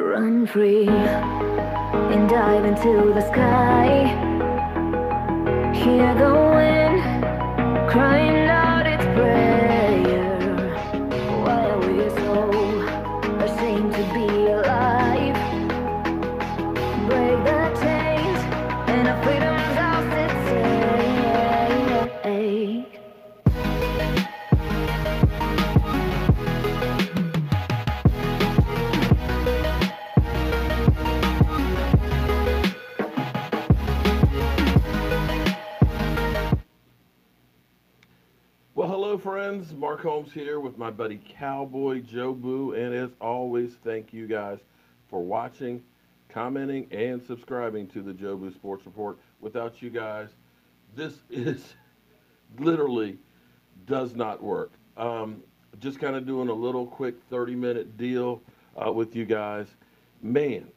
Run free and dive into the sky. Hear the wind crying out its prayer. Why are we so ashamed to be alive? Break the chains and our freedom's ours to take. Well, hello, friends. Mark Holmes here with my buddy Cowboy Joe Boo. And as always, thank you guys for watching, commenting, and subscribing to the Joe Boo Sports Report. Without you guys, this is literally does not work. Just kind of doing a little quick 30-minute deal with you guys. Man,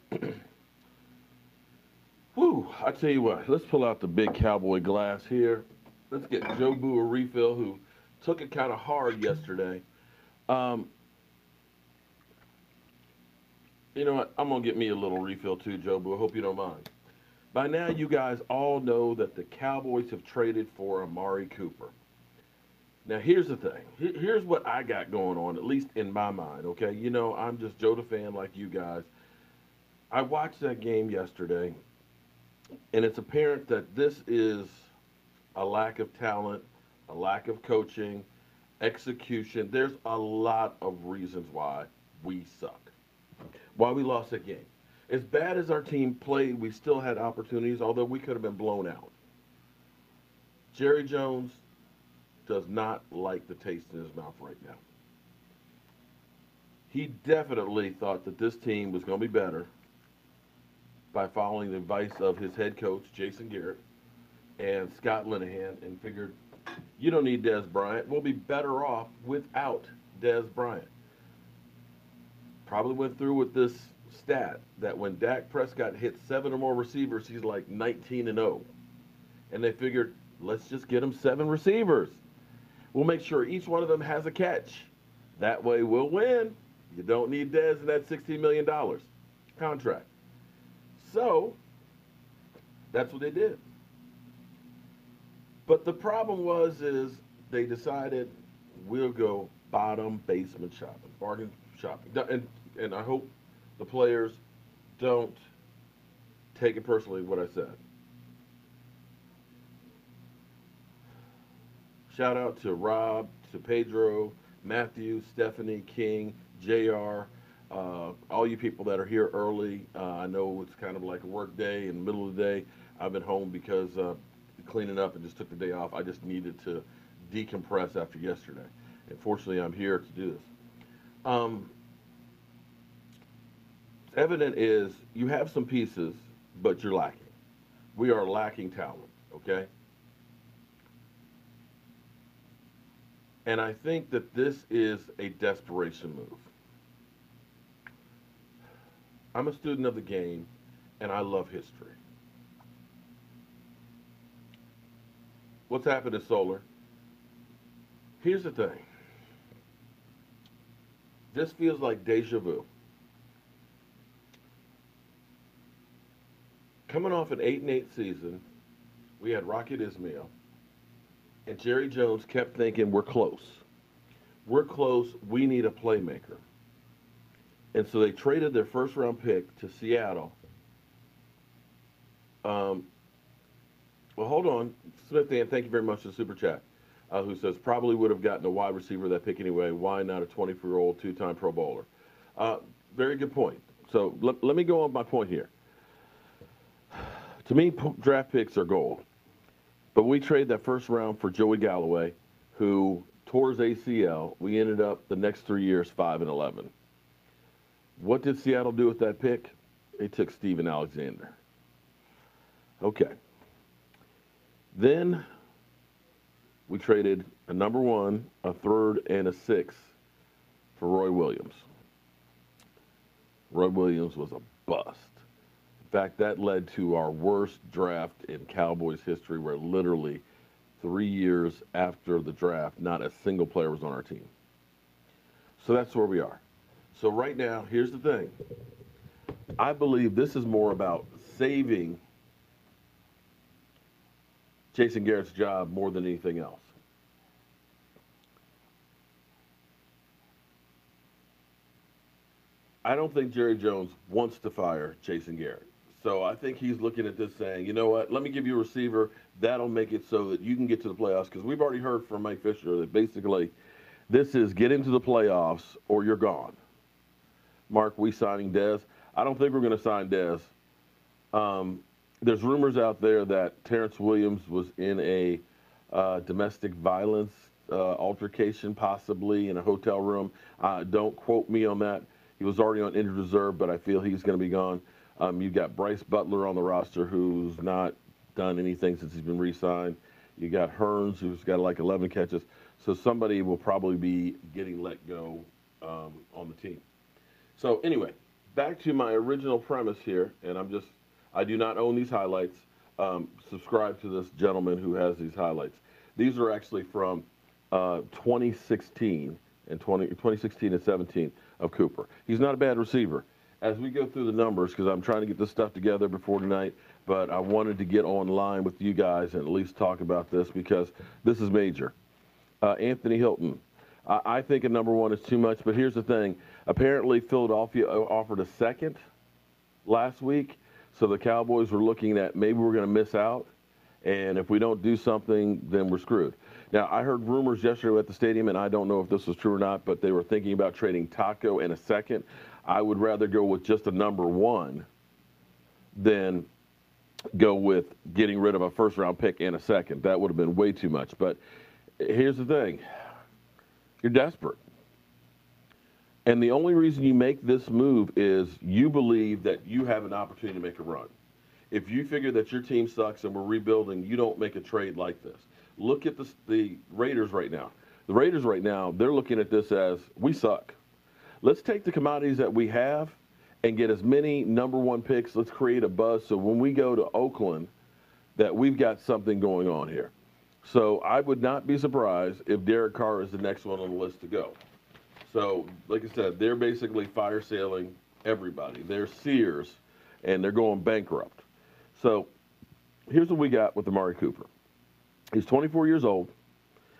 whew, I tell you what, let's pull out the big cowboy glass here. Let's get Joe Boo a refill, who took it kind of hard yesterday. You know what? I'm going to get me a little refill too, Joe Boo. I hope you don't mind. By now, you guys all know that the Cowboys have traded for Amari Cooper. Now, here's the thing. Here's what I got going on, at least in my mind, okay? You know, I'm just Joe the fan like you guys. I watched that game yesterday, and it's apparent that this is a lack of talent, a lack of coaching, execution. There's a lot of reasons why we suck, why we lost that game. As bad as our team played, we still had opportunities, although we could have been blown out. Jerry Jones does not like the taste in his mouth right now. He definitely thought that this team was going to be better by following the advice of his head coach, Jason Garrett, and Scott Linehan, and figured, you don't need Dez Bryant. We'll be better off without Dez Bryant. Probably went through with this stat that when Dak Prescott hits 7 or more receivers, he's like 19-0. And they figured, let's just get him 7 receivers. We'll make sure each one of them has a catch. That way we'll win. You don't need Dez in that $16 million contract. So that's what they did. But the problem is they decided we'll go bottom basement shopping, bargain shopping. And I hope the players don't take it personally what I said. Shout out to Rob, to Pedro, Matthew, Stephanie, King, JR, all you people that are here early. I know it's kind of like a work day in the middle of the day. I've been home because cleaning up and just took the day off. I just needed to decompress after yesterday. And fortunately, I'm here to do this. Evident is you have some pieces, but you're lacking. We are lacking talent, okay? And I think that this is a desperation move. I'm a student of the game, and I love history. What's happened is solar. Here's the thing. This feels like deja vu. Coming off an 8-8 season, we had Rocket Ismail, and Jerry Jones kept thinking, we're close. We're close. We need a playmaker. And so they traded their first-round pick to Seattle. Well, hold on. Smith Ann, thank you very much for the super chat, who says probably would have gotten a wide receiver that pick anyway. Why not a 24-year-old, 2-time Pro Bowler? Very good point. So let me go on my point here. To me, draft picks are gold. But we traded that first round for Joey Galloway, who tore his ACL. We ended up the next 3 years 5-11. What did Seattle do with that pick? They took Steven Alexander. Okay. Then we traded a number 1, a 3rd, and a 6th for Roy Williams. Roy Williams was a bust. In fact, that led to our worst draft in Cowboys history, where literally 3 years after the draft, not a single player was on our team. So that's where we are. So right now, here's the thing. I believe this is more about saving Jason Garrett's job more than anything else. I don't think Jerry Jones wants to fire Jason Garrett. So I think he's looking at this saying, you know what, let me give you a receiver. That'll make it so that you can get to the playoffs. Because we've already heard from Mike Fisher that basically this is get into the playoffs or you're gone. Mark, we signing Dez? I don't think we're going to sign Dez. There's rumors out there that Terrence Williams was in a domestic violence altercation, possibly in a hotel room. Don't quote me on that. He was already on injured reserve, but I feel he's going to be gone. You've got Bryce Butler on the roster, who's not done anything since he's been re-signed. You got Hearns, who's got like 11 catches. So somebody will probably be getting let go on the team. So anyway, back to my original premise here, and I do not own these highlights. Subscribe to this gentleman who has these highlights. These are actually from 2016 and 17 of Cooper. He's not a bad receiver. As we go through the numbers, because I'm trying to get this stuff together before tonight, but I wanted to get online with you guys and at least talk about this because this is major. Anthony Hilton. I think a number one is too much, but here's the thing. Apparently, Philadelphia offered a second last week, so the Cowboys were looking at maybe we're going to miss out, and if we don't do something, then we're screwed. Now, I heard rumors yesterday at the stadium, and I don't know if this was true or not, but they were thinking about trading Taco and a second. I would rather go with just a number one than go with getting rid of a first-round pick and a second. That would have been way too much. But here's the thing. You're desperate. And the only reason you make this move is you believe that you have an opportunity to make a run. If you figure that your team sucks and we're rebuilding, you don't make a trade like this. Look at the Raiders right now. The Raiders right now, they're looking at this as, we suck. Let's take the commodities that we have and get as many number one picks. Let's create a buzz so when we go to Oakland that we've got something going on here. So I would not be surprised if Derek Carr is the next one on the list to go. So, like I said, they're basically fire sailing everybody. They're Sears, and they're going bankrupt. So here's what we got with Amari Cooper. He's 24 years old.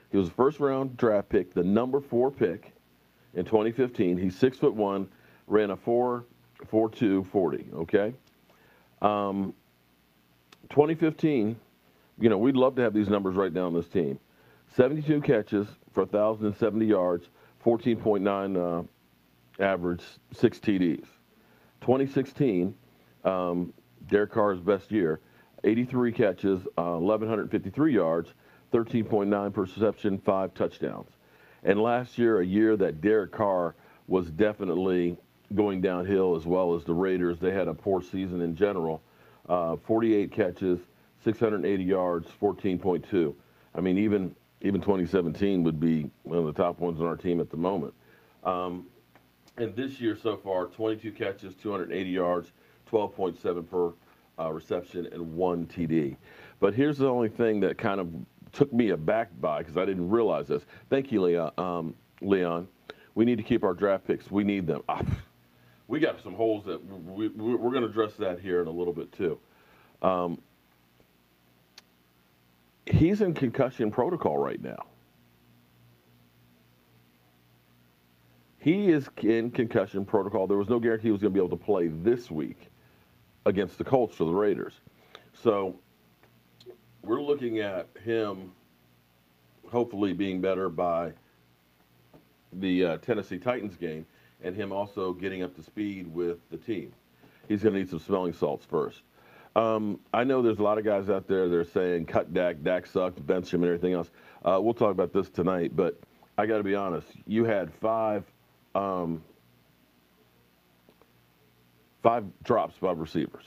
He was a first-round draft pick, the number 4 pick in 2015. He's 6'1", ran a 4.42 40. Okay, 2015. You know, we'd love to have these numbers right now on this team. 72 catches for 1,070 yards, 14.9 average, 6 TDs. 2016, Derek Carr's best year, 83 catches, 1,153 yards, 13.9 per reception, 5 touchdowns. And last year, a year that Derek Carr was definitely going downhill as well as the Raiders. They had a poor season in general. 48 catches, 680 yards, 14.2. I mean, even 2017 would be one of the top ones on our team at the moment. And this year so far, 22 catches, 280 yards, 12.7 per reception, and 1 TD. But here's the only thing that kind of took me aback by, because I didn't realize this. Thank you, Leon. We need to keep our draft picks. We need them. We got some holes that we're going to address that here in a little bit too. He's in concussion protocol right now. He is in concussion protocol. There was no guarantee he was going to be able to play this week against the Colts for the Raiders. So we're looking at him hopefully being better by the Tennessee Titans game and him also getting up to speed with the team. He's going to need some smelling salts first. I know there's a lot of guys out there that are saying cut Dak, Dak sucked, bench him and everything else. We'll talk about this tonight, but I got to be honest. You had five drops by receivers.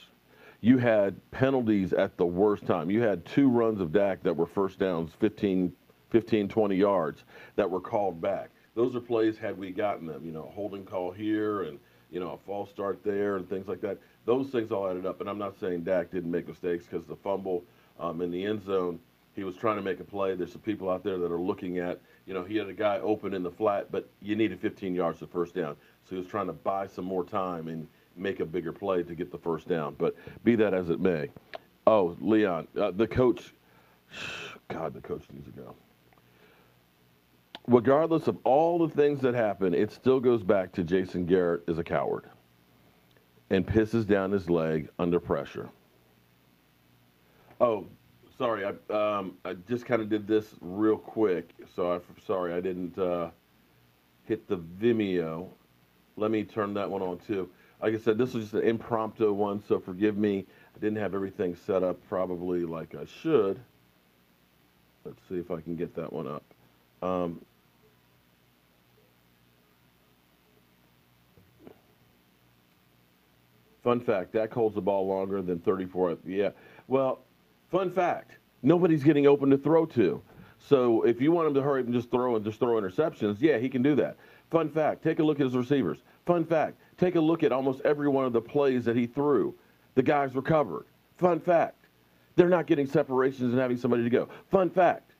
You had penalties at the worst time. You had 2 runs of Dak that were first downs, 15, 20 yards that were called back. Those are plays had we gotten them, a holding call here and, a false start there and things like that. Those things all added up. And I'm not saying Dak didn't make mistakes because the fumble in the end zone, he was trying to make a play. There's some people out there that are looking at, he had a guy open in the flat, but you needed 15 yards to first down. So he was trying to buy some more time, and make a bigger play to get the first down. But be that as it may. Oh, Leon, the coach, God, the coach needs to go. Regardless of all the things that happen, it still goes back to Jason Garrett is a coward and pisses down his leg under pressure. Oh, sorry, I just kind of did this real quick, so I'm sorry I didn't hit the Vimeo. Let me turn that one on too. Like I said, this was just an impromptu one, so forgive me. I didn't have everything set up probably like I should. Let's see if I can get that one up. Um, Fun fact, Dak holds the ball longer than 34. Yeah. Well, fun fact, nobody's getting open to throw to. So if you want him to hurry up and just throw interceptions, yeah, he can do that. Fun fact, take a look at his receivers. Fun fact, take a look at almost every one of the plays that he threw. The guys were covered. Fun fact, they're not getting separations and having somebody to go. Fun fact,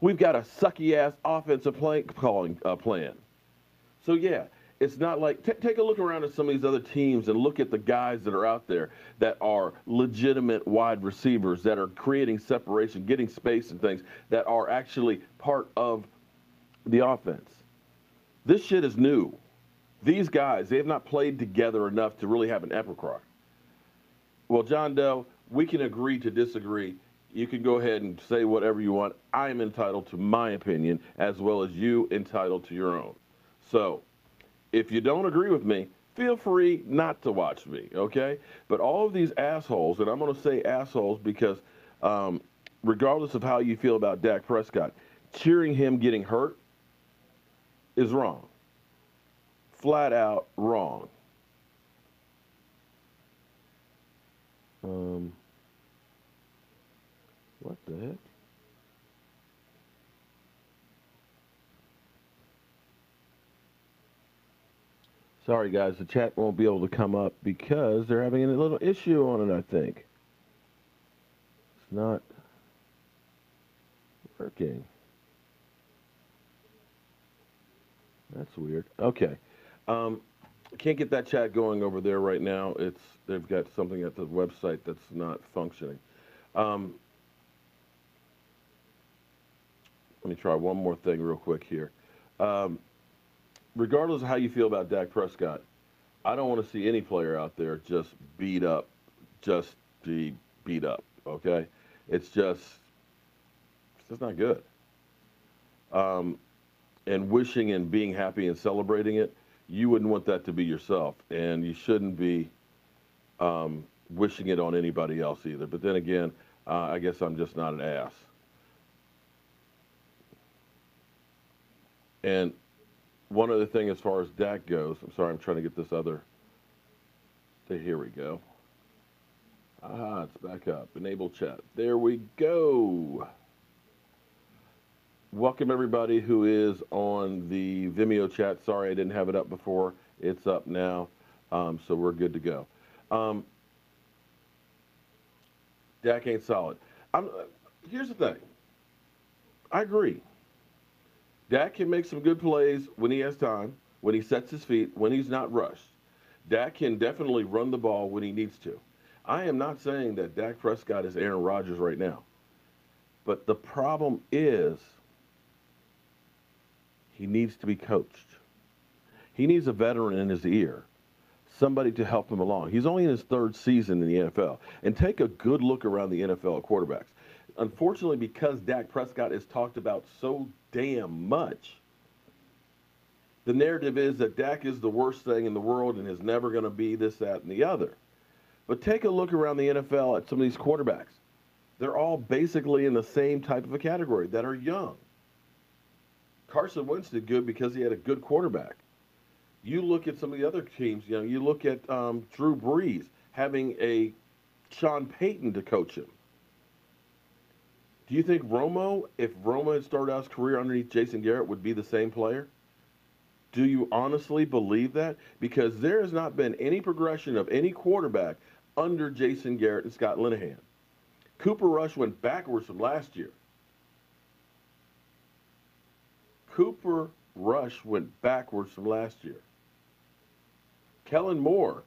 we've got a sucky-ass offensive calling plan. So, yeah, it's not like take a look around at some of these other teams and look at the guys that are out there that are legitimate wide receivers that are creating separation, getting space and things that are actually part of the offense. This shit is new. These guys, they have not played together enough to really have an epicroc. Well, John Doe, we can agree to disagree. You can go ahead and say whatever you want. I am entitled to my opinion as well as you entitled to your own. So, if you don't agree with me, feel free not to watch me, okay? But all of these assholes, and I'm going to say assholes because regardless of how you feel about Dak Prescott, cheering him getting hurt is wrong. Flat out wrong. What the heck? Sorry, guys, the chat won't be able to come up because they're having a little issue on it, I think. It's not working. That's weird. Okay. Can't get that chat going over there right now. They've got something at the website that's not functioning. Let me try one more thing real quick here. Regardless of how you feel about Dak Prescott, I don't want to see any player out there just beat up, just be beat up, okay? It's just not good. And wishing and being happy and celebrating it, you wouldn't want that to be yourself, and you shouldn't be wishing it on anybody else either. But then again, I guess I'm just not an ass. And one other thing as far as Dak goes, I'm sorry, I'm trying to get this other. Here we go. Aha, it's back up. Enable chat. There we go. Welcome everybody who is on the Vimeo chat. Sorry I didn't have it up before. It's up now, so we're good to go. Dak ain't solid. Here's the thing. I agree. Dak can make some good plays when he has time, when he sets his feet, when he's not rushed. Dak can definitely run the ball when he needs to. I am not saying that Dak Prescott is Aaron Rodgers right now. But the problem is he needs to be coached. He needs a veteran in his ear, somebody to help him along. He's only in his third season in the NFL. And take a good look around the NFL at quarterbacks. Unfortunately, because Dak Prescott is talked about so damn much, the narrative is that Dak is the worst thing in the world and is never going to be this, that, and the other. But take a look around the NFL at some of these quarterbacks. They're all basically in the same type of a category that are young. Carson Wentz did good because he had a good quarterback. You look at some of the other teams, you look at Drew Brees having a Sean Payton to coach him. Do you think Romo, if Romo had started out his career underneath Jason Garrett, would be the same player? Do you honestly believe that? Because there has not been any progression of any quarterback under Jason Garrett and Scott Linehan. Cooper Rush went backwards from last year. Cooper Rush went backwards from last year. Kellen Moore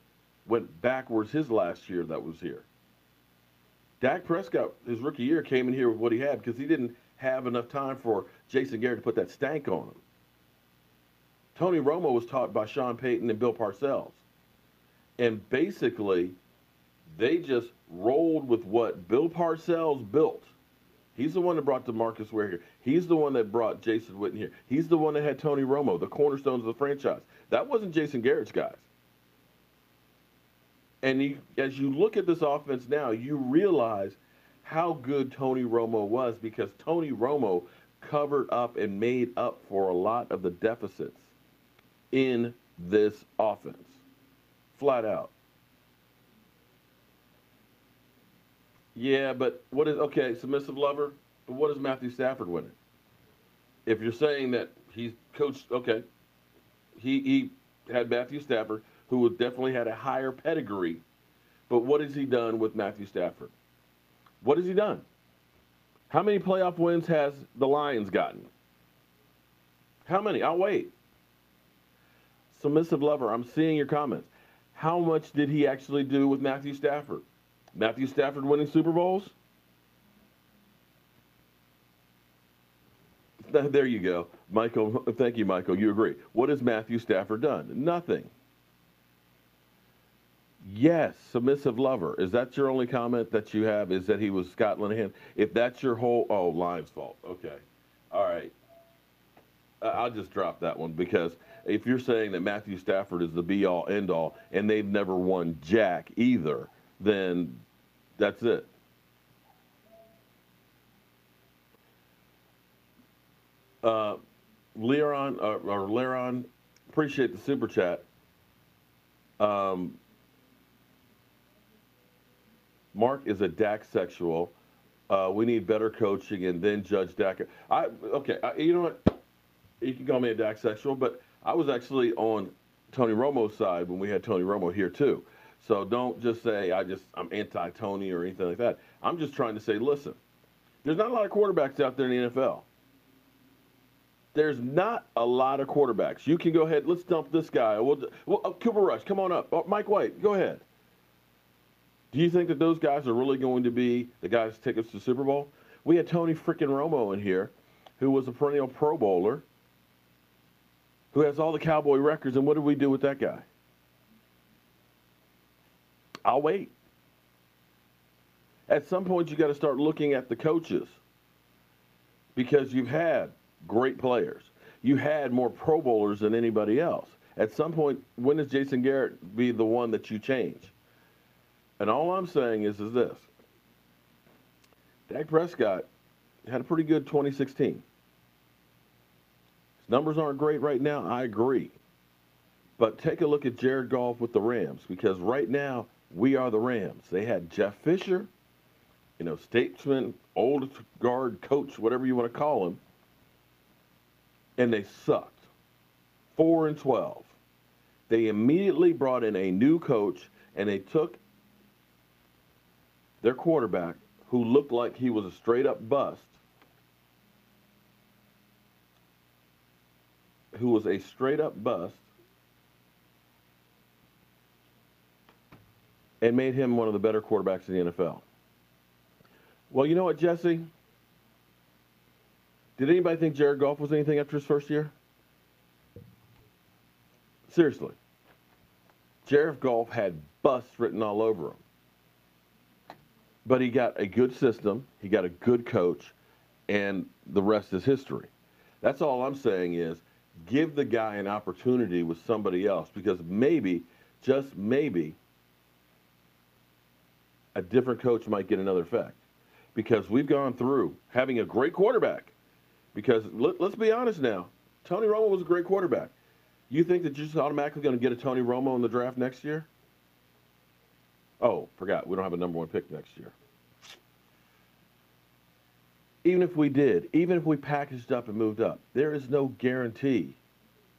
went backwards his last year that was here. Dak Prescott, his rookie year, came in here with what he had because he didn't have enough time for Jason Garrett to put that stank on him. Tony Romo was taught by Sean Payton and Bill Parcells. And basically, they just rolled with what Bill Parcells built. He's the one that brought DeMarcus Ware here. He's the one that brought Jason Witten here. He's the one that had Tony Romo, the cornerstones of the franchise. That wasn't Jason Garrett's guys. And as you look at this offense now, you realize how good Tony Romo was because Tony Romo covered up and made up for a lot of the deficits in this offense. Flat out. Yeah, but what is, okay, submissive lover, but what is Matthew Stafford winning? If you're saying that he's coached, okay, he had Matthew Stafford, who definitely had a higher pedigree, but what has he done with Matthew Stafford? What has he done? How many playoff wins has the Lions gotten? How many? I'll wait. Submissive lover, I'm seeing your comments. How much did he actually do with Matthew Stafford? Matthew Stafford winning Super Bowls? There you go. Michael, thank you, Michael. You agree. What has Matthew Stafford done? Nothing. Yes, submissive lover. Is that your only comment that you have, is that he was Scott Linehan? If that's your whole, oh, Lions' fault. Okay. All right. I'll just drop that one because if you're saying that Matthew Stafford is the be-all, end-all, and they've never won jack either, then that's it. Leron, appreciate the super chat. Mark is a Dak sexual. We need better coaching and then judge Dak. You know what? You can call me a Dak sexual, but I was actually on Tony Romo's side when we had Tony Romo here too. So don't just say I'm anti-Tony or anything like that. I'm just trying to say, listen, there's not a lot of quarterbacks out there in the NFL. There's not a lot of quarterbacks. You can go ahead. Let's dump this guy. Cooper Rush, come on up. Mike White, go ahead. Do you think that those guys are really going to be the guys to take us to the Super Bowl? We had Tony freaking Romo in here, who was a perennial Pro Bowler, who has all the Cowboy records, and what did we do with that guy? I'll wait. At some point, you got to start looking at the coaches because you've had great players. You had more Pro Bowlers than anybody else. At some point, when does Jason Garrett be the one that you change? And all I'm saying is this. Dak Prescott had a pretty good 2016. His numbers aren't great right now, I agree. But take a look at Jared Goff with the Rams, because right now we are the Rams. They had Jeff Fisher, statesman, old guard coach, whatever you want to call him, and they sucked. 4-12. They immediately brought in a new coach, and they took their quarterback, who looked like he was a straight-up bust, and made him one of the better quarterbacks in the NFL. Well, you know what, Jesse? Did anybody think Jared Goff was anything after his first year? Seriously. Jared Goff had busts written all over him. But he got a good system, he got a good coach, and the rest is history. That's all I'm saying is give the guy an opportunity with somebody else, because maybe, just maybe, a different coach might get another effect. Because we've gone through having a great quarterback. Because let's be honest now, Tony Romo was a great quarterback. You think that you're just automatically going to get a Tony Romo in the draft next year? Oh, forgot. We don't have a number one pick next year. Even if we did, even if we packaged up and moved up, there is no guarantee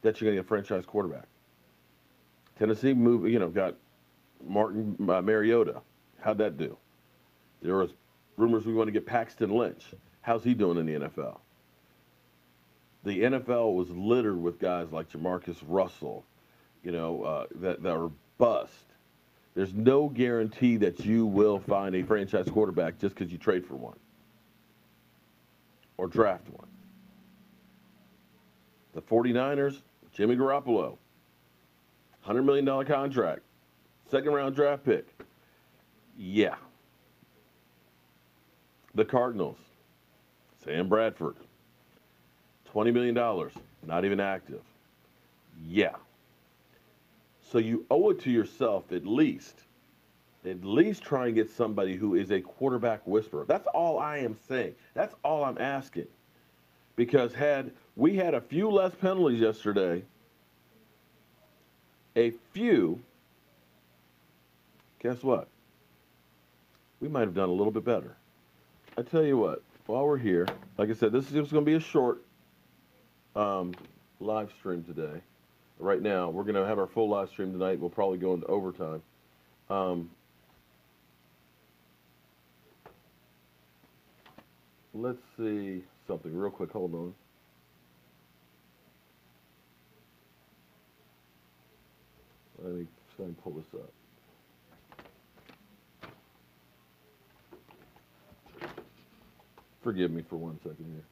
that you're going to get a franchise quarterback. Tennessee got Martin Mariota. How'd that do? There was rumors we want to get Paxton Lynch. How's he doing in the NFL? The NFL was littered with guys like Jamarcus Russell, that are bust. There's no guarantee that you will find a franchise quarterback just because you trade for one or draft one. The 49ers, Jimmy Garoppolo, $100 million contract, second-round draft pick. Yeah. The Cardinals, Sam Bradford, $20 million, not even active. Yeah. So you owe it to yourself at least try and get somebody who is a quarterback whisperer. That's all I am saying. That's all I'm asking. Because we had a few less penalties yesterday, guess what? We might have done a little bit better. I tell you what, while we're here, like I said, this is just going to be a short live stream today. Right now, we're going to have our full live stream tonight. We'll probably go into overtime. Let's see something real quick. Hold on. Let me try and pull this up. Forgive me for 1 second here.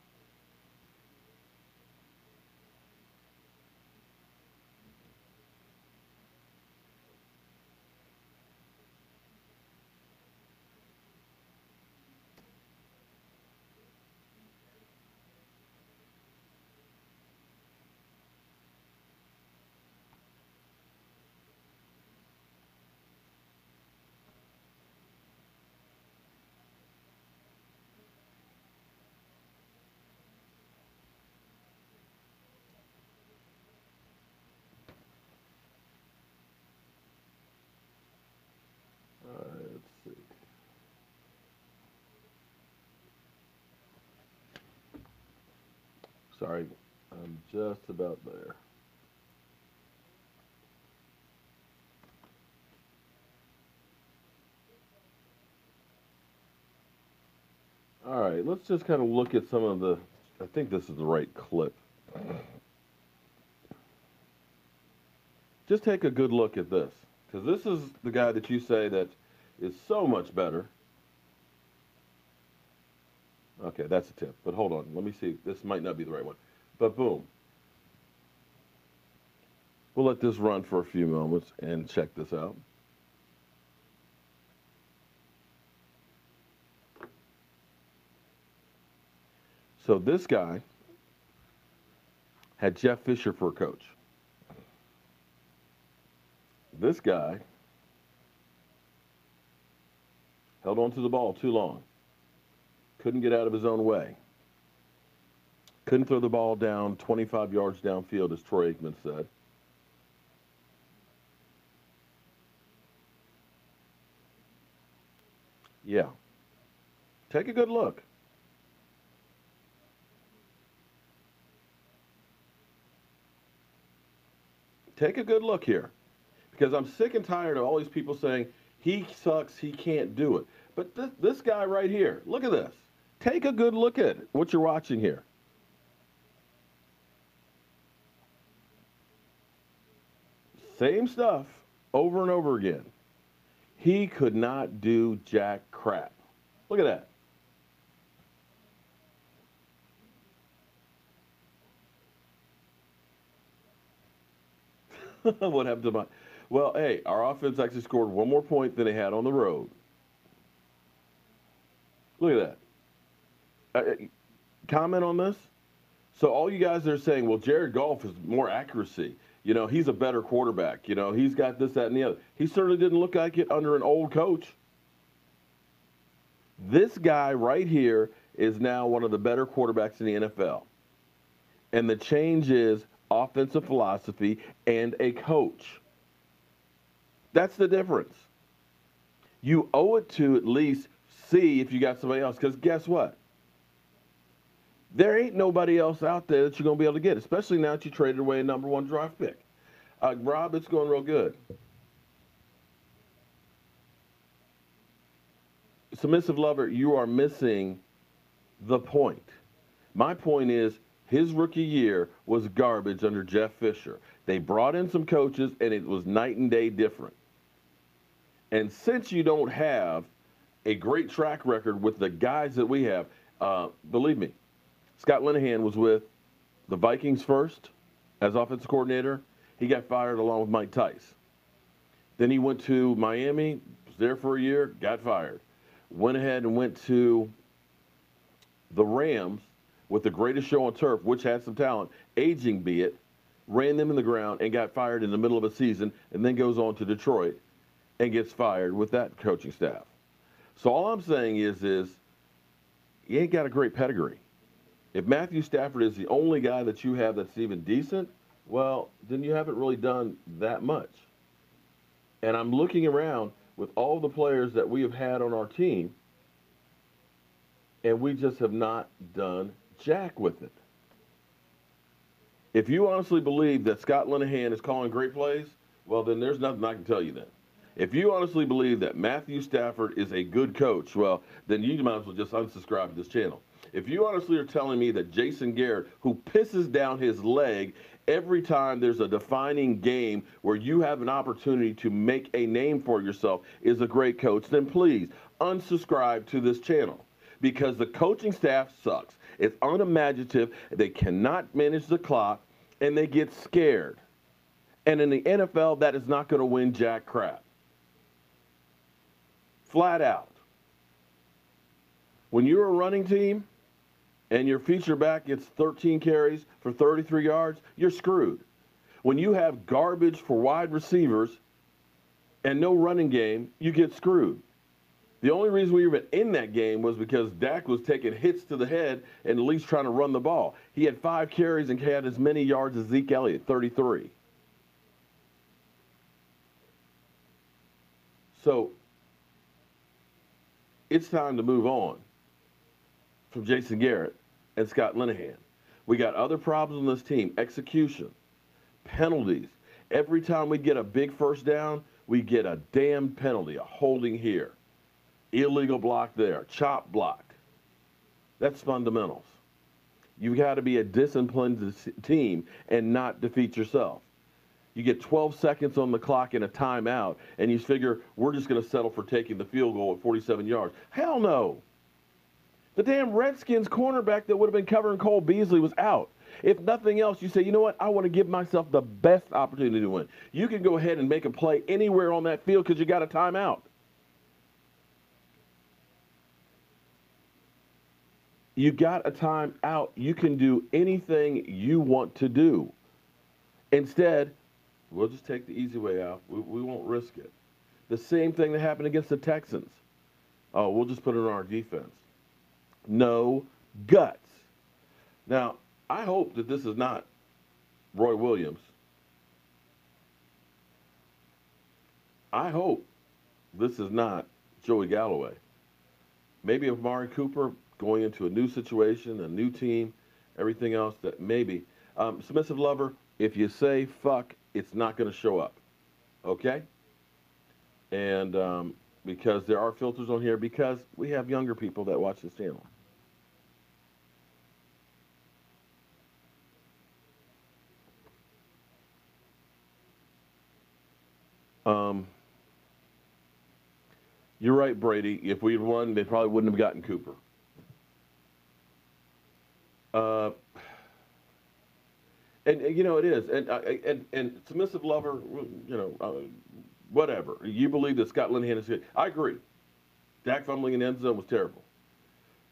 Let's see. Sorry, I'm just about there. All right, let's just kind of look at some of the, I think this is the right clip. Just take a good look at this, because this is the guy that you say that is so much better. Okay, that's a tip, but hold on. Let me see. This might not be the right one. But boom. We'll let this run for a few moments and check this out. So this guy had Jeff Fisher for a coach. This guy held on to the ball too long. Couldn't get out of his own way. Couldn't throw the ball down 25 yards downfield, as Troy Aikman said. Yeah. Take a good look. Take a good look here. Because I'm sick and tired of all these people saying, he sucks, he can't do it. But this guy right here, look at this. Take a good look at what you're watching here. Same stuff over and over again. He could not do jack crap. Look at that. What happened to my... Well, hey, our offense actually scored one more point than they had on the road. Look at that. Comment on this? So all you guys are saying, well, Jared Goff is more accuracy. You know, he's a better quarterback. You know, he's got this, that, and the other. He certainly didn't look like it under an old coach. This guy right here is now one of the better quarterbacks in the NFL. And the change is offensive philosophy and a coach. That's the difference. You owe it to at least see if you got somebody else, because guess what? There ain't nobody else out there that you're going to be able to get, especially now that you traded away a number one draft pick. Rob, it's going real good. Submissive Lover, you are missing the point. My point is his rookie year was garbage under Jeff Fisher. They brought in some coaches, and it was night and day different. And since you don't have a great track record with the guys that we have, believe me, Scott Linehan was with the Vikings first as offensive coordinator. He got fired along with Mike Tice. Then he went to Miami, was there for a year, got fired. Went ahead and went to the Rams with the greatest show on turf, which had some talent, aging be it, ran them in the ground and got fired in the middle of a season, and then goes on to Detroit and gets fired with that coaching staff. So all I'm saying is you ain't got a great pedigree. If Matthew Stafford is the only guy that you have that's even decent, well, then you haven't really done that much. And I'm looking around with all the players that we have had on our team, and we just have not done jack with it. If you honestly believe that Scott Linehan is calling great plays, well, then there's nothing I can tell you then. If you honestly believe that Matthew Stafford is a good coach, well, then you might as well just unsubscribe to this channel. If you honestly are telling me that Jason Garrett, who pisses down his leg every time there's a defining game where you have an opportunity to make a name for yourself, is a great coach, then please unsubscribe to this channel, because the coaching staff sucks. It's unimaginative. They cannot manage the clock, and they get scared. And in the NFL, that is not going to win jack crap. Flat out. When you're a running team and your feature back gets 13 carries for 33 yards, you're screwed. When you have garbage for wide receivers and no running game, you get screwed. The only reason we were in that game was because Dak was taking hits to the head and at least trying to run the ball. He had 5 carries and had as many yards as Zeke Elliott, 33. So it's time to move on from Jason Garrett and Scott Linehan. We got other problems on this team. Execution, penalties. Every time we get a big first down, we get a damn penalty, a holding here, illegal block there, chop block. That's fundamentals. You've got to be a disciplined team and not defeat yourself. You get 12 seconds on the clock and a timeout, and you figure we're just going to settle for taking the field goal at 47 yards. Hell no. The damn Redskins cornerback that would have been covering Cole Beasley was out. If nothing else, you say, you know what, I want to give myself the best opportunity to win. You can go ahead and make a play anywhere on that field because you got a timeout. You got a timeout. You can do anything you want to do. Instead, we'll just take the easy way out. We won't risk it. The same thing that happened against the Texans. Oh, we'll just put it on our defense. No guts. Now, I hope that this is not Roy Williams. I hope this is not Joey Galloway. Maybe Amari Cooper going into a new situation, a new team, everything else that maybe. Submissive lover, if you say fuck, it's not going to show up. Okay? And because there are filters on here, because we have younger people that watch this channel. You're right, Brady. If we'd won, they probably wouldn't have gotten Cooper. And you know it is, and submissive lover, you know, whatever. You believe that Scott Linehan is good. I agree. Dak fumbling in the end zone was terrible.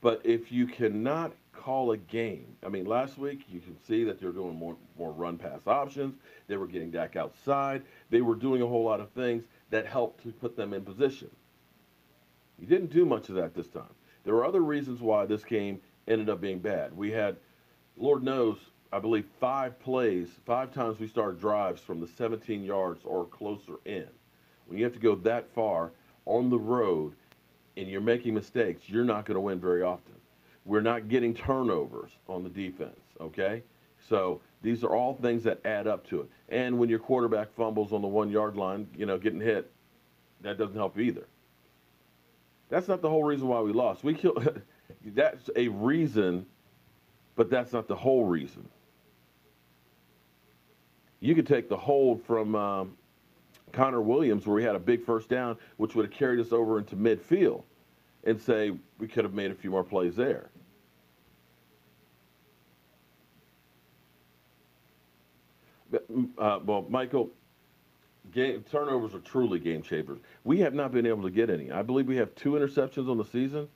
But if you cannot call a game, I mean, last week you can see that they were doing more run pass options. They were getting Dak outside. They were doing a whole lot of things that helped to put them in position. You didn't do much of that this time. There were other reasons why this game ended up being bad. We had, Lord knows, I believe 5 plays, 5 times we started drives from the 17 yards or closer in. When you have to go that far on the road and you're making mistakes, you're not going to win very often. We're not getting turnovers on the defense, okay? So these are all things that add up to it. And when your quarterback fumbles on the 1-yard line, you know, getting hit, that doesn't help either. That's not the whole reason why we lost. We killed. That's a reason, but that's not the whole reason. You could take the hold from Connor Williams, where we had a big first down, which would have carried us over into midfield, and say we could have made a few more plays there. Well, Michael, turnovers are truly game changers. We have not been able to get any. I believe we have 2 interceptions on the season.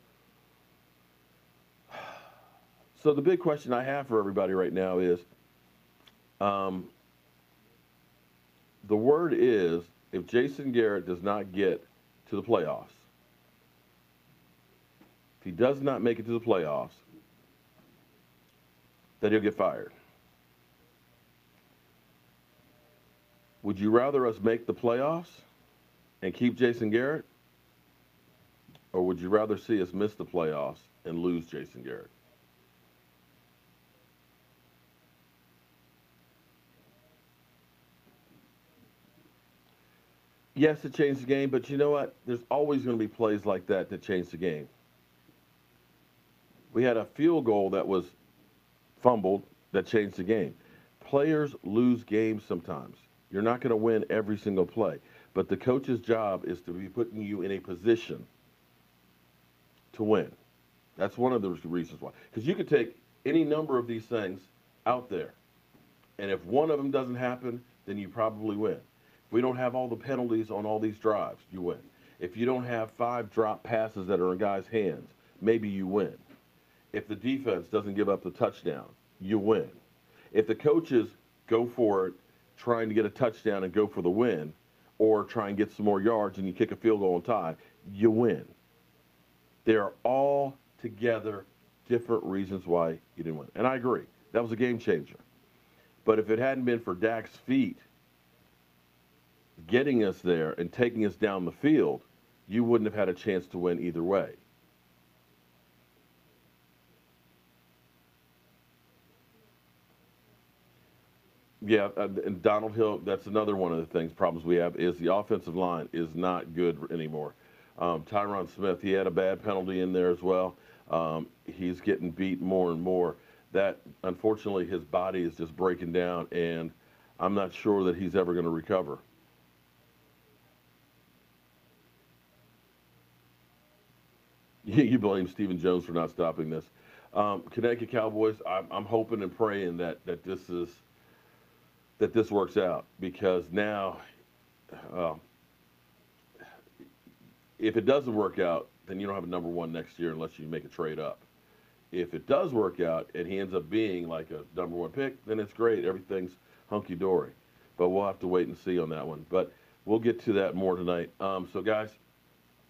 So the big question I have for everybody right now is, the word is, if Jason Garrett does not get to the playoffs, if he does not make it to the playoffs, then he'll get fired. Would you rather us make the playoffs and keep Jason Garrett? Or would you rather see us miss the playoffs and lose Jason Garrett? Yes, it changed the game, but you know what? There's always going to be plays like that that change the game. We had a field goal that was fumbled that changed the game. Players lose games sometimes. You're not going to win every single play. But the coach's job is to be putting you in a position to win. That's one of the reasons why. Because you could take any number of these things out there, and if one of them doesn't happen, then you probably win. If we don't have all the penalties on all these drives, you win. If you don't have 5 drop passes that are in guys' hands, maybe you win. If the defense doesn't give up the touchdown, you win. If the coaches go for it, trying to get a touchdown and go for the win, or try and get some more yards and you kick a field goal and tie, you win. They are all together different reasons why you didn't win. And I agree. That was a game changer. But if it hadn't been for Dak's feet getting us there and taking us down the field, you wouldn't have had a chance to win either way. Yeah, and Donald Hill, that's another one of the things, problems we have, is the offensive line is not good anymore. Tyron Smith, he had a bad penalty in there as well. He's getting beat more and more. That, unfortunately, his body is just breaking down, and I'm not sure that he's ever going to recover. You blame Stephen Jones for not stopping this. Connecticut Cowboys, I'm hoping and praying that this works out, because now, uh, if it doesn't work out, then you don't have a number 1 next year unless you make a trade up. If it does work out and he ends up being like a number 1 pick, then it's great. Everything's hunky-dory. But we'll have to wait and see on that one. But we'll get to that more tonight. So, guys,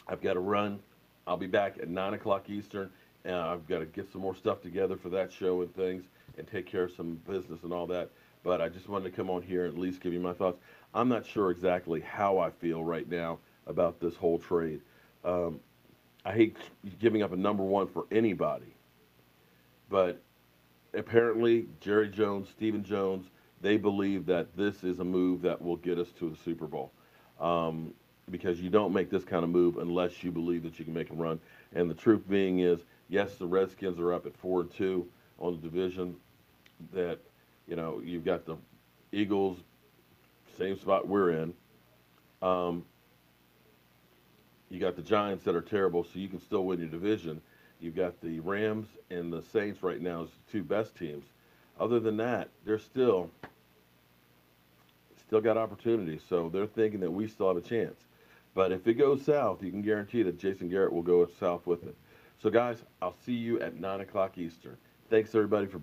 I've got to run. I'll be back at 9 o'clock Eastern. I've got to get some more stuff together for that show and things and take care of some business and all that. But I just wanted to come on here and at least give you my thoughts. I'm not sure exactly how I feel right now about this whole trade. I hate giving up a number 1 for anybody. But apparently, Jerry Jones, Stephen Jones, they believe that this is a move that will get us to the Super Bowl. Because you don't make this kind of move unless you believe that you can make a run. And the truth being is, yes, the Redskins are up at 4-2 on the division. That, you've got the Eagles, same spot we're in. You got the Giants that are terrible, so you can still win your division. You've got the Rams and the Saints right now as the 2 best teams. Other than that, they're still got opportunities, so they're thinking that we still have a chance. But if it goes south, you can guarantee that Jason Garrett will go south with it. So, guys, I'll see you at 9 o'clock Eastern. Thanks, everybody, for